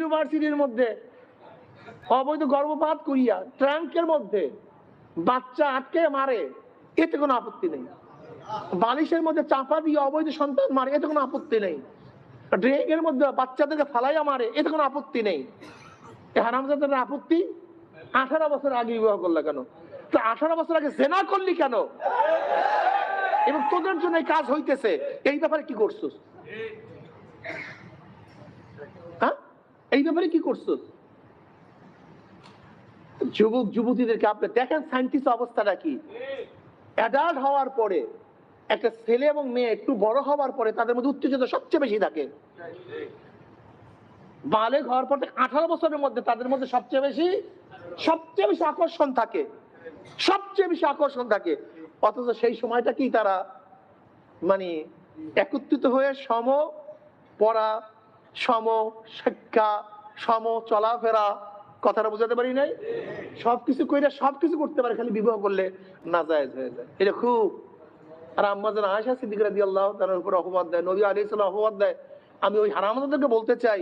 ইউনিভার্সিটির মধ্যে অবৈধ গর্ভপাত করিয়া ট্রাঙ্কের মধ্যে বাচ্চা আটকে মারে, এতে কোনো আপত্তি নেই। বালিশের মধ্যে চাপা দিয়ে অবৈধ সন্তান মারে, এতে কোনো আপত্তি নেই। ড্রেগের মধ্যে বাচ্চাদেরকে ফালাইয়া মারে, এতে কোনো আপত্তি নেই। হারামজাদার আপত্তি 18 বছর আগে বিবাহ করলে কেন? তো 18 বছর আগে জেনা করলি কেন? এবং তোদের জন্য এই কাজ হইতেছে, এই ব্যাপারে কি করছিস? হ্যাঁ, এই ব্যাপারে কি করছিস? যুবক যুবতীদেরকে আপনি দেখেন সায়েন্টিস্ট অবস্থাটা কি। অ্যাডাল্ট হওয়ার পরে একটা ছেলে এবং মেয়ে একটু বড় হওয়ার পরে তাদের মধ্যে উত্তেজনা সবচেয়ে বেশি থাকে। বালেগ হওয়ার পর 18 বছরের মধ্যে তাদের মধ্যে সবচেয়ে বেশি আকর্ষণ থাকে, সবচেয়ে বেশি আকর্ষণ থাকে। অথচ সেই সময়টা কি তারা মানে একত্রিত হয়ে সম পড়া, সম শিক্ষা, সম চলাফেরা, কথাটা বোঝাতে পারি নাই, সবকিছু কইরা সবকিছু করতে পারে, খালি বিবাহ করলে নাজায়েজ হয়ে যায়। এটা খুব। আর আম্মা জান আয়েশা সিদ্দিকা রাদিয়াল্লাহু তাআলার উপর অপবাদ দেয়, নবী আলাইহিস সালাম অপবাদ দেয়। আমি ওই হারামজাদাদেরকে বলতে চাই,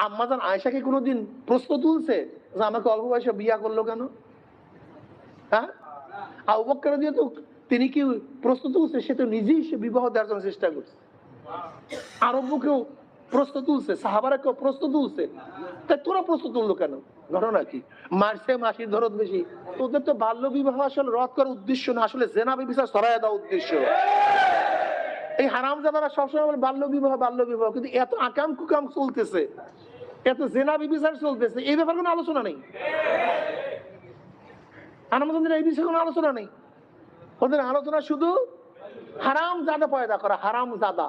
আম্মা জান আয়েশাকে কোনোদিন প্রশ্ন তুলছে যে আমাকে অল্প বয়সে বিয়া করলো কেন? হ্যাঁ, আবু বকর রাদিয়াল্লাহু তিনি কি প্রশ্ন তুলছে? সে তো নিজেই সে বিবাহ দেওয়ার জন্য চেষ্টা করছে। আরব্যকেও প্রশ্ন তুলছে, সাহাবারা কেউ প্রশ্ন তুলছে, তাই তোরা প্রশ্ন তুললো কেন? ঘটনা কি? মারছে মাসির ধরত বেশি। তোদের তো বাল্য বিবাহ আসলে রদ করার উদ্দেশ্য না, আসলে জেনা ব্যভিচার ছড়ায় দেওয়ার উদ্দেশ্য। এই হারামজাদারা সবসময় বলে বাল্য বিবাহ বাল্য বিবাহ, কিন্তু এত আকাম কুকাম চলতেছে, এত জেনা ব্যভিচার চলতেছে, এই ব্যাপারে কোনো আলোচনা নেই। হারামজাদাদের এই বিষয়ে কোনো আলোচনা নেই। ওদের আলোচনা শুধু হারামজাদা পয়দা করা, হারামজাদা।